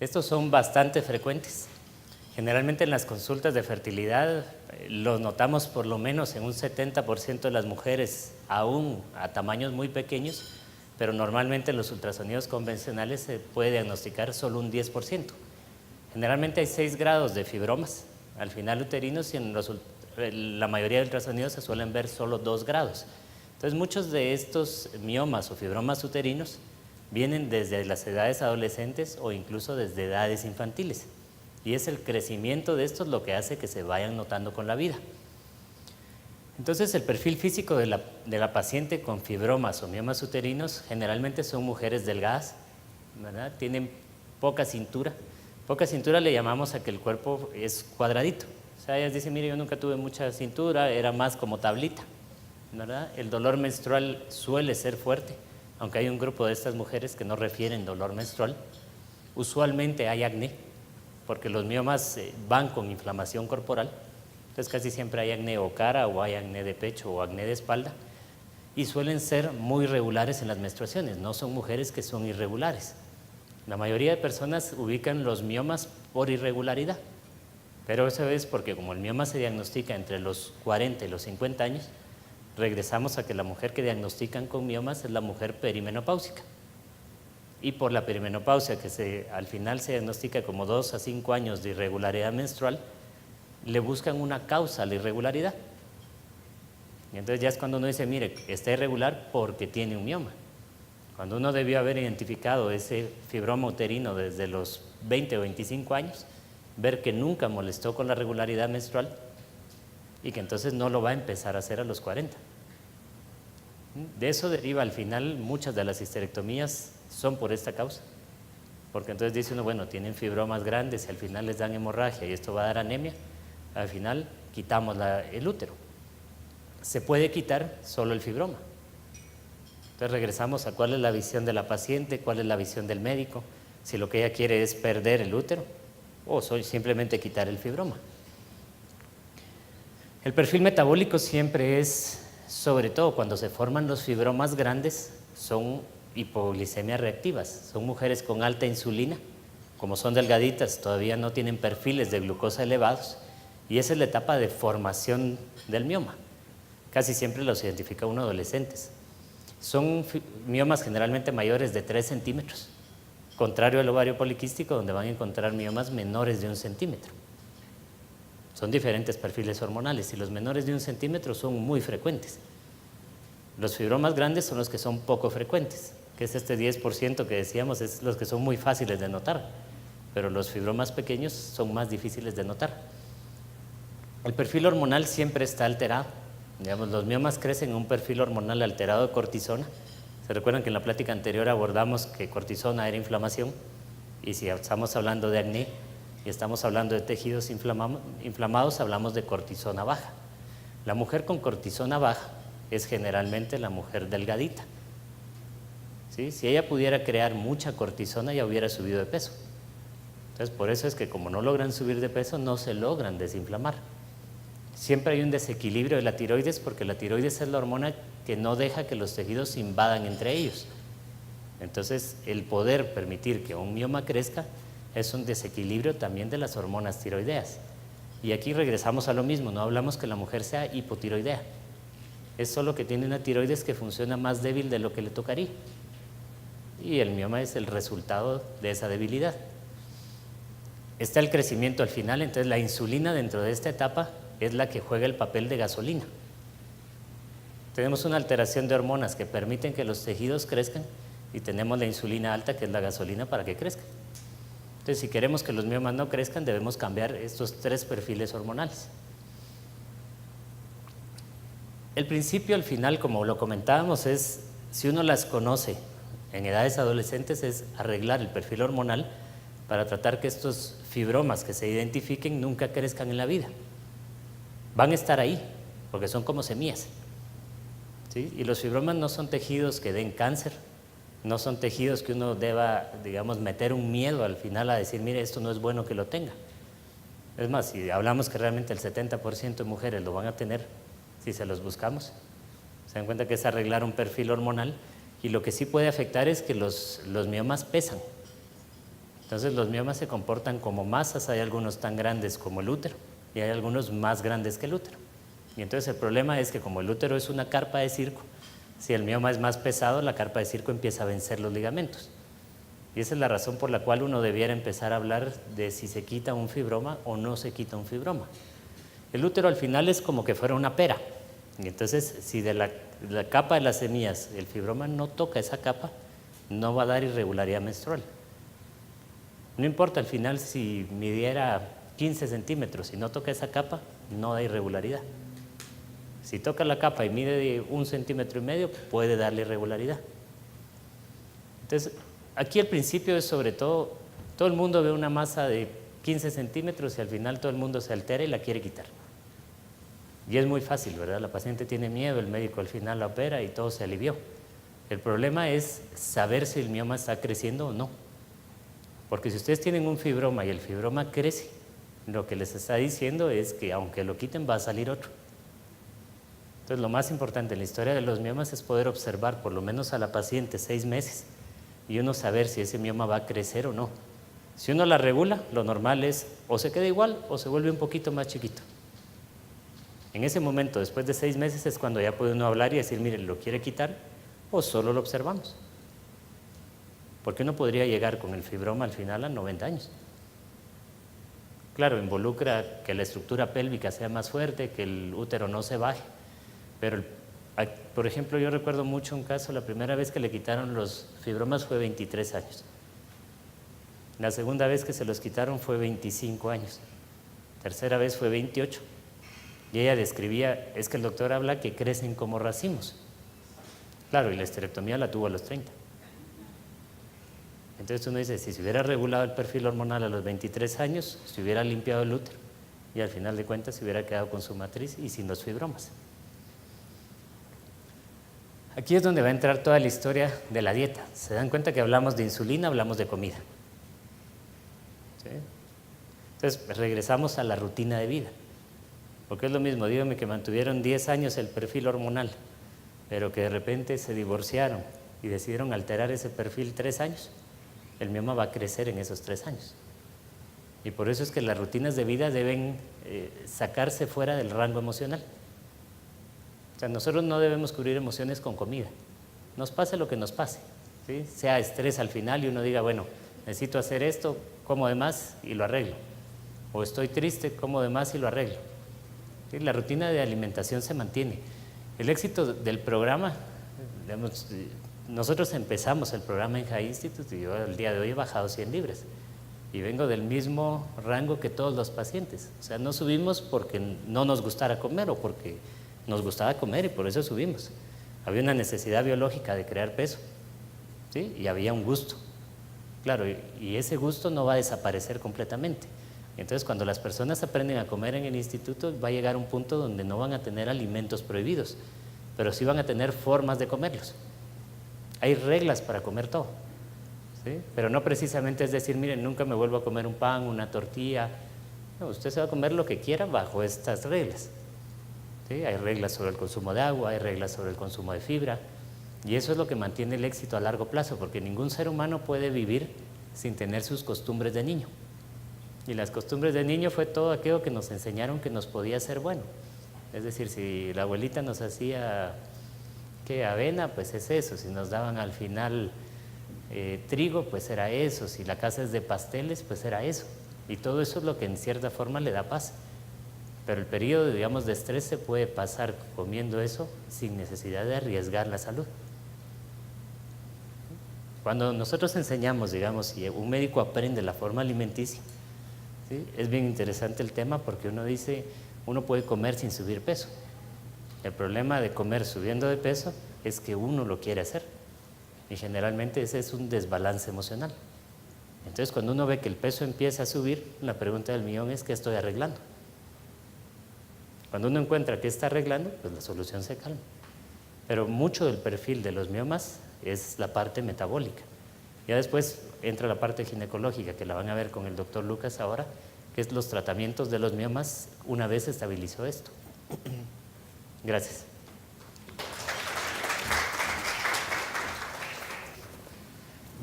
Estos son bastante frecuentes. Generalmente en las consultas de fertilidad los notamos por lo menos en un 70% de las mujeres, aún a tamaños muy pequeños, pero normalmente en los ultrasonidos convencionales se puede diagnosticar solo un 10%. Generalmente hay 6 grados de fibromas al final uterinos y en la mayoría de ultrasonidos se suelen ver solo 2 grados. Entonces muchos de estos miomas o fibromas uterinos vienen desde las edades adolescentes o incluso desde edades infantiles. Y es el crecimiento de estos lo que hace que se vayan notando con la vida. Entonces el perfil físico de la paciente con fibromas o miomas uterinos generalmente son mujeres delgadas, ¿verdad? Tienen poca cintura. Poca cintura le llamamos a que el cuerpo es cuadradito. O sea, ellas dicen, mire, yo nunca tuve mucha cintura, era más como tablita, ¿verdad? El dolor menstrual suele ser fuerte, aunque hay un grupo de estas mujeres que no refieren dolor menstrual. Usualmente hay acné, porque los miomas van con inflamación corporal. Entonces casi siempre hay acné o cara, o hay acné de pecho o acné de espalda, y suelen ser muy regulares en las menstruaciones, no son mujeres que son irregulares. La mayoría de personas ubican los miomas por irregularidad, pero eso es porque como el mioma se diagnostica entre los 40 y los 50 años, regresamos a que la mujer que diagnostican con miomas es la mujer perimenopáusica. Y por la perimenopausia, que al final se diagnostica como 2 a 5 años de irregularidad menstrual, le buscan una causa a la irregularidad. Y entonces ya es cuando uno dice, mire, está irregular porque tiene un mioma. Cuando uno debió haber identificado ese fibroma uterino desde los 20 o 25 años, ver que nunca molestó con la regularidad menstrual y que entonces no lo va a empezar a hacer a los 40. De eso deriva al final muchas de las histerectomías son por esta causa, porque entonces dice uno, bueno, tienen fibromas grandes y al final les dan hemorragia y esto va a dar anemia, al final quitamos el útero. Se puede quitar solo el fibroma. Entonces regresamos a cuál es la visión de la paciente, cuál es la visión del médico, si lo que ella quiere es perder el útero o simplemente quitar el fibroma. El perfil metabólico siempre es, sobre todo cuando se forman los fibromas grandes, son hipoglicemias reactivas, son mujeres con alta insulina, como son delgaditas, todavía no tienen perfiles de glucosa elevados, y esa es la etapa de formación del mioma. Casi siempre los identifica uno adolescentes. Son miomas generalmente mayores de 3 centímetros, contrario al ovario poliquístico, donde van a encontrar miomas menores de 1 centímetro. Son diferentes perfiles hormonales y los menores de 1 centímetro son muy frecuentes. Los fibromas grandes son los que son poco frecuentes, que es este 10% que decíamos, es los que son muy fáciles de notar, pero los fibromas pequeños son más difíciles de notar. El perfil hormonal siempre está alterado. Digamos, los miomas crecen en un perfil hormonal alterado de cortisona. ¿Se recuerdan que en la plática anterior abordamos que cortisona era inflamación? Y si estamos hablando de acné y estamos hablando de tejidos inflamados, hablamos de cortisona baja. La mujer con cortisona baja es generalmente la mujer delgadita. ¿Sí? Si ella pudiera crear mucha cortisona, ya hubiera subido de peso. Entonces, por eso es que como no logran subir de peso, no se logran desinflamar. Siempre hay un desequilibrio de la tiroides, porque la tiroides es la hormona que no deja que los tejidos se invadan entre ellos. Entonces, el poder permitir que un mioma crezca es un desequilibrio también de las hormonas tiroideas. Y aquí regresamos a lo mismo, no hablamos que la mujer sea hipotiroidea. Es solo que tiene una tiroides que funciona más débil de lo que le tocaría. Y el mioma es el resultado de esa debilidad. Está el crecimiento al final, entonces la insulina dentro de esta etapa es la que juega el papel de gasolina. Tenemos una alteración de hormonas que permiten que los tejidos crezcan y tenemos la insulina alta, que es la gasolina para que crezcan. Entonces, si queremos que los miomas no crezcan, debemos cambiar estos 3 perfiles hormonales. El principio al final, como lo comentábamos, es, si uno las conoce en edades adolescentes, es arreglar el perfil hormonal para tratar que estos fibromas que se identifiquen nunca crezcan en la vida. Van a estar ahí, porque son como semillas. ¿Sí? Y los fibromas no son tejidos que den cáncer, no son tejidos que uno deba, digamos, meter un miedo al final a decir, mire, esto no es bueno que lo tenga. Es más, si hablamos que realmente el 70% de mujeres lo van a tener, si se los buscamos, se dan cuenta que es arreglar un perfil hormonal, y lo que sí puede afectar es que los miomas pesan. Entonces los miomas se comportan como masas, hay algunos tan grandes como el útero y hay algunos más grandes que el útero. Y entonces el problema es que como el útero es una carpa de circo, si el mioma es más pesado, la carpa de circo empieza a vencer los ligamentos. Y esa es la razón por la cual uno debiera empezar a hablar de si se quita un fibroma o no se quita un fibroma. El útero al final es como que fuera una pera. Y entonces, si de la capa de las semillas el fibroma no toca esa capa, no va a dar irregularidad menstrual. No importa al final si midiera 15 centímetros, si no toca esa capa, no da irregularidad. Si toca la capa y mide de 1,5 centímetros, puede darle irregularidad. Entonces, aquí el principio es sobre todo el mundo ve una masa de 15 centímetros y al final todo el mundo se altera y la quiere quitar. Y es muy fácil, ¿verdad? La paciente tiene miedo, el médico al final la opera y todo se alivió. El problema es saber si el mioma está creciendo o no. Porque si ustedes tienen un fibroma y el fibroma crece, lo que les está diciendo es que aunque lo quiten va a salir otro. Entonces lo más importante en la historia de los miomas es poder observar por lo menos a la paciente 6 meses y uno saber si ese mioma va a crecer o no. Si uno la regula, lo normal es o se queda igual o se vuelve un poquito más chiquito. En ese momento, después de 6 meses, es cuando ya puede uno hablar y decir, mire, ¿lo quiere quitar o solo lo observamos? Porque uno podría llegar con el fibroma al final a 90 años. Claro, involucra que la estructura pélvica sea más fuerte, que el útero no se baje. Pero, por ejemplo, yo recuerdo mucho un caso, la primera vez que le quitaron los fibromas fue 23 años. La segunda vez que se los quitaron fue 25 años. Tercera vez fue 28. Y ella describía, es que el doctor habla que crecen como racimos. Claro, y la esterectomía la tuvo a los 30. Entonces uno dice, si se hubiera regulado el perfil hormonal a los 23 años, se hubiera limpiado el útero y al final de cuentas se hubiera quedado con su matriz y sin los fibromas. Aquí es donde va a entrar toda la historia de la dieta. Se dan cuenta que hablamos de insulina, hablamos de comida. ¿Sí? Entonces regresamos a la rutina de vida. Porque es lo mismo, dígame que mantuvieron 10 años el perfil hormonal, pero que de repente se divorciaron y decidieron alterar ese perfil 3 años. El mioma va a crecer en esos 3 años. Y por eso es que las rutinas de vida deben sacarse fuera del rango emocional. O sea, nosotros no debemos cubrir emociones con comida. Nos pase lo que nos pase, ¿sí? Sea estrés al final y uno diga, bueno, necesito hacer esto, como de más y lo arreglo. O estoy triste, como de más y lo arreglo. ¿Sí? La rutina de alimentación se mantiene. El éxito del programa, digamos, nosotros empezamos el programa en High Institute y yo al día de hoy he bajado 100 libras. Y vengo del mismo rango que todos los pacientes. O sea, no subimos porque no nos gustara comer o porque nos gustaba comer y por eso subimos. Había una necesidad biológica de crear peso, ¿sí? Y había un gusto. Claro, y ese gusto no va a desaparecer completamente. Entonces, cuando las personas aprenden a comer en el instituto, va a llegar un punto donde no van a tener alimentos prohibidos, pero sí van a tener formas de comerlos. Hay reglas para comer todo, ¿sí? Pero no precisamente es decir, miren, nunca me vuelvo a comer un pan, una tortilla. No, usted se va a comer lo que quiera bajo estas reglas. ¿Sí? Hay reglas sobre el consumo de agua, hay reglas sobre el consumo de fibra, y eso es lo que mantiene el éxito a largo plazo, porque ningún ser humano puede vivir sin tener sus costumbres de niño. Y las costumbres de niño fue todo aquello que nos enseñaron que nos podía ser bueno. Es decir, si la abuelita nos hacía avena, pues es eso. Si nos daban al final trigo, pues era eso. Si la casa es de pasteles, pues era eso. Y todo eso es lo que en cierta forma le da paz. Pero el periodo, digamos, de estrés se puede pasar comiendo eso sin necesidad de arriesgar la salud. Cuando nosotros enseñamos, digamos, y un médico aprende la forma alimenticia, ¿sí? Es bien interesante el tema porque uno dice, uno puede comer sin subir peso. El problema de comer subiendo de peso es que uno lo quiere hacer. Y generalmente ese es un desbalance emocional. Entonces, cuando uno ve que el peso empieza a subir, la pregunta del millón es, ¿qué estoy arreglando? Cuando uno encuentra qué está arreglando, pues la solución se calma. Pero mucho del perfil de los miomas es la parte metabólica. Ya después entra la parte ginecológica, que la van a ver con el doctor Lucas ahora, que es los tratamientos de los miomas una vez se estabilizó esto. Gracias.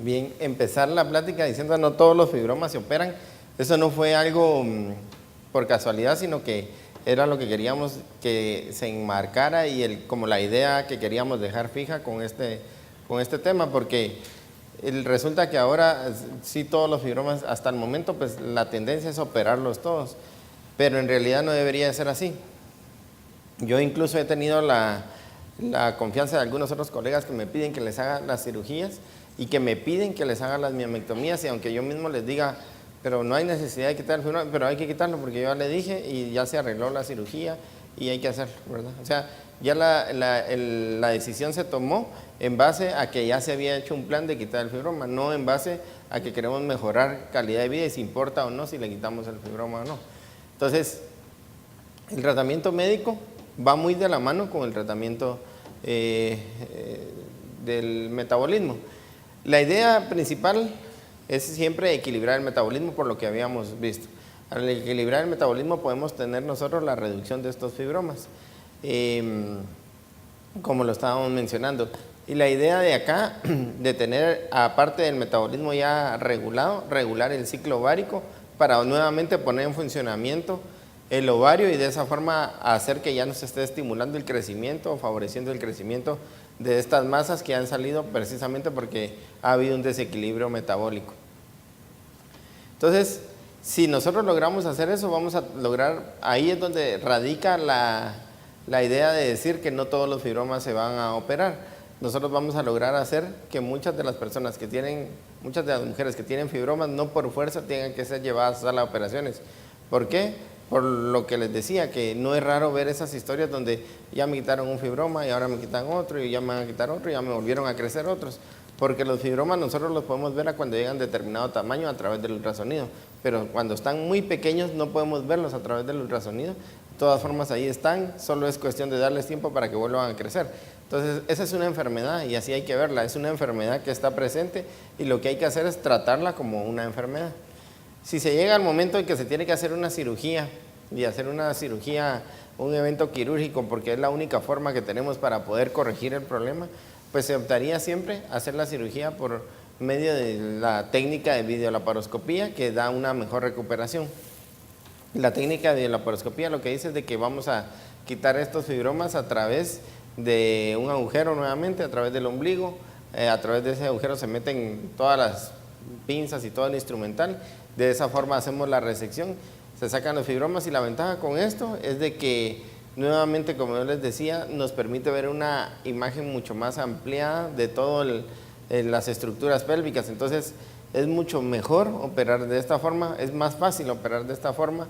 Bien, empezar la plática diciendo no todos los fibromas se operan, eso no fue algo por casualidad, sino que era lo que queríamos que se enmarcara y como la idea que queríamos dejar fija con este tema, porque resulta que ahora sí todos los fibromas, hasta el momento pues la tendencia es operarlos todos, pero en realidad no debería de ser así. Yo incluso he tenido la confianza de algunos otros colegas que me piden que les haga las cirugías y que me piden que les haga las miomectomías, y aunque yo mismo les diga, pero no hay necesidad de quitar el fibroma, pero hay que quitarlo porque yo ya le dije y ya se arregló la cirugía y hay que hacerlo, ¿verdad? O sea, ya la decisión se tomó en base a que ya se había hecho un plan de quitar el fibroma, no en base a que queremos mejorar calidad de vida y si importa o no si le quitamos el fibroma o no. Entonces, el tratamiento médico va muy de la mano con el tratamiento del metabolismo. La idea principal es siempre equilibrar el metabolismo, por lo que habíamos visto. Al equilibrar el metabolismo podemos tener nosotros la reducción de estos fibromas, como lo estábamos mencionando. Y la idea de acá, de tener, aparte del metabolismo ya regulado, regular el ciclo ovárico para nuevamente poner en funcionamiento el ovario y de esa forma hacer que ya no se esté estimulando el crecimiento o favoreciendo el crecimiento de estas masas que han salido precisamente porque ha habido un desequilibrio metabólico. Entonces, si nosotros logramos hacer eso, vamos a lograr, ahí es donde radica la idea de decir que no todos los fibromas se van a operar. Nosotros vamos a lograr hacer que muchas de las personas que tienen, muchas de las mujeres que tienen fibromas, no por fuerza tengan que ser llevadas a las operaciones. ¿Por qué? Por lo que les decía, que no es raro ver esas historias donde ya me quitaron un fibroma y ahora me quitan otro y ya me van a quitar otro y ya me volvieron a crecer otros. Porque los fibromas nosotros los podemos ver a cuando llegan a determinado tamaño a través del ultrasonido, pero cuando están muy pequeños no podemos verlos a través del ultrasonido. De todas formas ahí están, solo es cuestión de darles tiempo para que vuelvan a crecer. Entonces esa es una enfermedad y así hay que verla, es una enfermedad que está presente y lo que hay que hacer es tratarla como una enfermedad. Si se llega al momento en que se tiene que hacer una cirugía y hacer una cirugía, un evento quirúrgico, porque es la única forma que tenemos para poder corregir el problema, pues se optaría siempre a hacer la cirugía por medio de la técnica de videolaparoscopía, que da una mejor recuperación. La técnica de videolaparoscopía lo que dice es de que vamos a quitar estos fibromas a través de un agujero nuevamente, a través del ombligo, a través de ese agujero se meten todas las pinzas y todo el instrumental, de esa forma hacemos la resección, se sacan los fibromas y la ventaja con esto es de que nuevamente, como yo les decía, nos permite ver una imagen mucho más ampliada de todas las estructuras pélvicas. Entonces es mucho mejor operar de esta forma, es más fácil operar de esta forma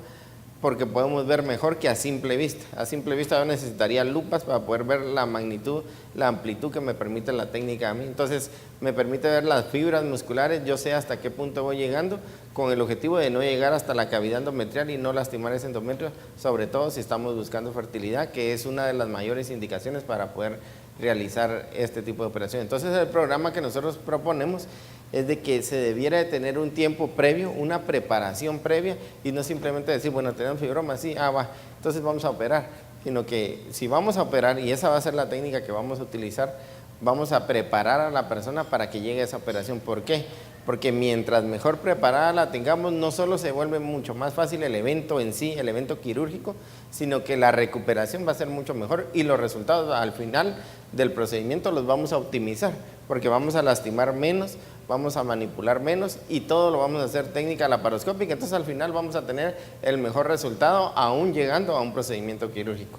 porque podemos ver mejor que a simple vista. A simple vista yo necesitaría lupas para poder ver la magnitud, la amplitud que me permite la técnica a mí. Entonces me permite ver las fibras musculares, yo sé hasta qué punto voy llegando, con el objetivo de no llegar hasta la cavidad endometrial y no lastimar ese endometrio, sobre todo si estamos buscando fertilidad, que es una de las mayores indicaciones para poder realizar este tipo de operación. Entonces el programa que nosotros proponemos es de que se debiera de tener un tiempo previo, una preparación previa y no simplemente decir, bueno, tenemos fibroma, sí, va, entonces vamos a operar, sino que si vamos a operar, y esa va a ser la técnica que vamos a utilizar, vamos a preparar a la persona para que llegue a esa operación. ¿Por qué? Porque mientras mejor preparada la tengamos, no solo se vuelve mucho más fácil el evento en sí, el evento quirúrgico, sino que la recuperación va a ser mucho mejor y los resultados al final del procedimiento los vamos a optimizar, porque vamos a lastimar menos, vamos a manipular menos y todo lo vamos a hacer técnica laparoscópica, entonces al final vamos a tener el mejor resultado aún llegando a un procedimiento quirúrgico.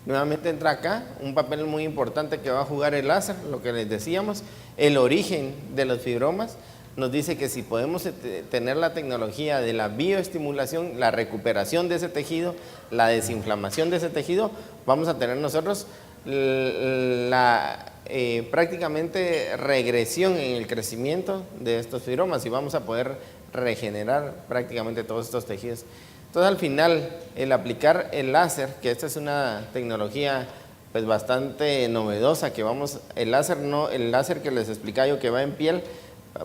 Nuevamente entra acá un papel muy importante que va a jugar el láser, lo que les decíamos, el origen de los fibromas. Nos dice que si podemos tener la tecnología de la bioestimulación, la recuperación de ese tejido, la desinflamación de ese tejido, vamos a tener nosotros prácticamente regresión en el crecimiento de estos fibromas y vamos a poder regenerar prácticamente todos estos tejidos. Entonces al final el aplicar el láser, que esta es una tecnología pues bastante novedosa, que el láser que les explicaba yo que va en piel,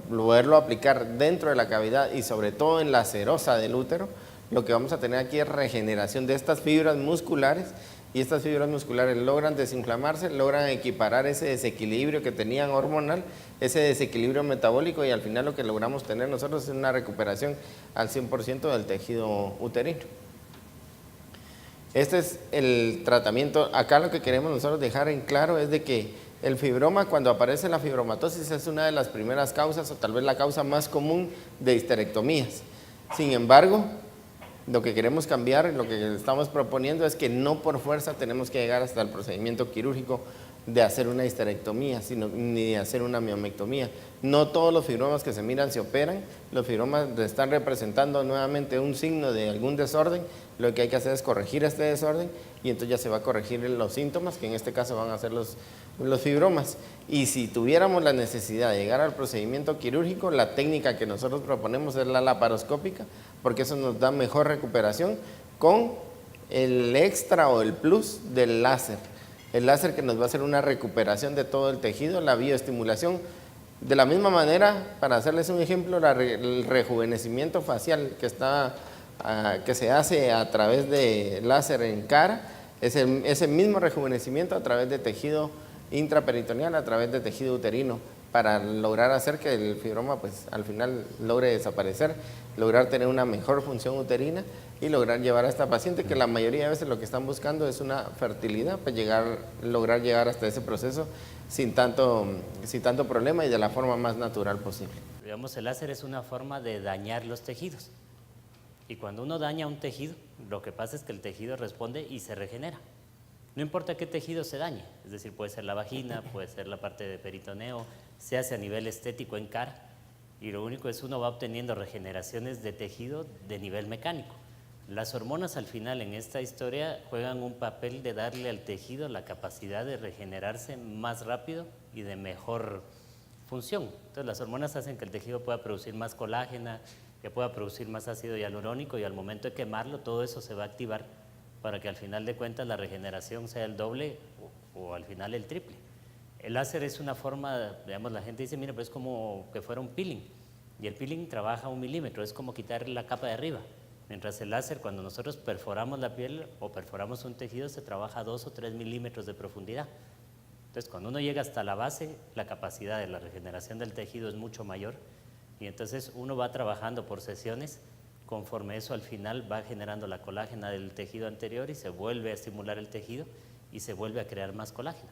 poderlo aplicar dentro de la cavidad y sobre todo en la serosa del útero, lo que vamos a tener aquí es regeneración de estas fibras musculares y estas fibras musculares logran desinflamarse, logran equiparar ese desequilibrio que tenían hormonal, ese desequilibrio metabólico, y al final lo que logramos tener nosotros es una recuperación al 100% del tejido uterino. Este es el tratamiento. Acá lo que queremos nosotros dejar en claro es de que el fibroma, cuando aparece la fibromatosis, es una de las primeras causas o tal vez la causa más común de histerectomías. Sin embargo, lo que queremos cambiar, lo que estamos proponiendo es que no por fuerza tenemos que llegar hasta el procedimiento quirúrgico de hacer una histerectomía, ni de hacer una miomectomía. No todos los fibromas que se miran se operan, los fibromas están representando nuevamente un signo de algún desorden, lo que hay que hacer es corregir este desorden y entonces ya se va a corregir los síntomas, que en este caso van a ser los fibromas. Y si tuviéramos la necesidad de llegar al procedimiento quirúrgico, la técnica que nosotros proponemos es la laparoscópica, porque eso nos da mejor recuperación con el extra o el plus del láser. El láser que nos va a hacer una recuperación de todo el tejido, la bioestimulación. De la misma manera, para hacerles un ejemplo, el rejuvenecimiento facial que se hace a través de láser en cara, ese mismo rejuvenecimiento a través de tejido intraperitoneal, a través de tejido uterino, para lograr hacer que el fibroma pues al final logre desaparecer, lograr tener una mejor función uterina y lograr llevar a esta paciente, que la mayoría de veces lo que están buscando es una fertilidad, pues lograr llegar hasta ese proceso sin tanto problema y de la forma más natural posible. Digamos, el láser es una forma de dañar los tejidos. Y cuando uno daña un tejido, lo que pasa es que el tejido responde y se regenera. No importa qué tejido se dañe, es decir, puede ser la vagina, puede ser la parte de peritoneo, se hace a nivel estético en cara, y lo único es uno va obteniendo regeneraciones de tejido de nivel mecánico. Las hormonas al final en esta historia juegan un papel de darle al tejido la capacidad de regenerarse más rápido y de mejor función. Entonces las hormonas hacen que el tejido pueda producir más colágena, que pueda producir más ácido hialurónico, y al momento de quemarlo todo eso se va a activar para que al final de cuentas la regeneración sea el doble o al final el triple. El láser es una forma, digamos, la gente dice, mira, pues es como que fuera un peeling, y el peeling trabaja 1 milímetro, es como quitar la capa de arriba, mientras el láser, cuando nosotros perforamos la piel o perforamos un tejido, se trabaja a 2 o 3 milímetros de profundidad. Entonces, cuando uno llega hasta la base, la capacidad de la regeneración del tejido es mucho mayor, y entonces uno va trabajando por sesiones. Conforme eso al final va generando la colágena del tejido anterior y se vuelve a estimular el tejido y se vuelve a crear más colágeno.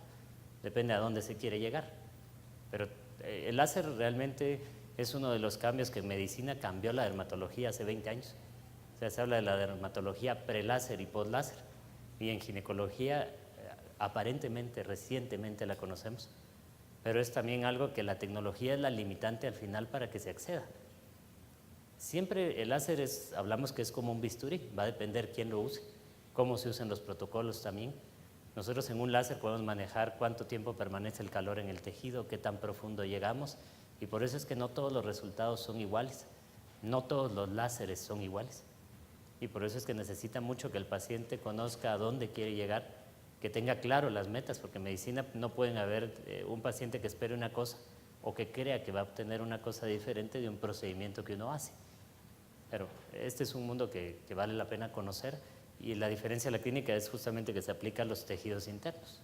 Depende a dónde se quiere llegar. Pero el láser realmente es uno de los cambios que en medicina cambió la dermatología hace 20 años. O sea, se habla de la dermatología preláser y postláser. Y en ginecología aparentemente, recientemente la conocemos. Pero es también algo que la tecnología es la limitante al final para que se acceda. Siempre el láser hablamos que es como un bisturí, va a depender quién lo use, cómo se usen los protocolos también. Nosotros en un láser podemos manejar cuánto tiempo permanece el calor en el tejido, qué tan profundo llegamos, y por eso es que no todos los resultados son iguales, no todos los láseres son iguales. Y por eso es que necesita mucho que el paciente conozca a dónde quiere llegar, que tenga claro las metas, porque en medicina no pueden haber un paciente que espere una cosa o que crea que va a obtener una cosa diferente de un procedimiento que uno hace. Pero este es un mundo que vale la pena conocer, y la diferencia de la clínica es justamente que se aplica a los tejidos internos.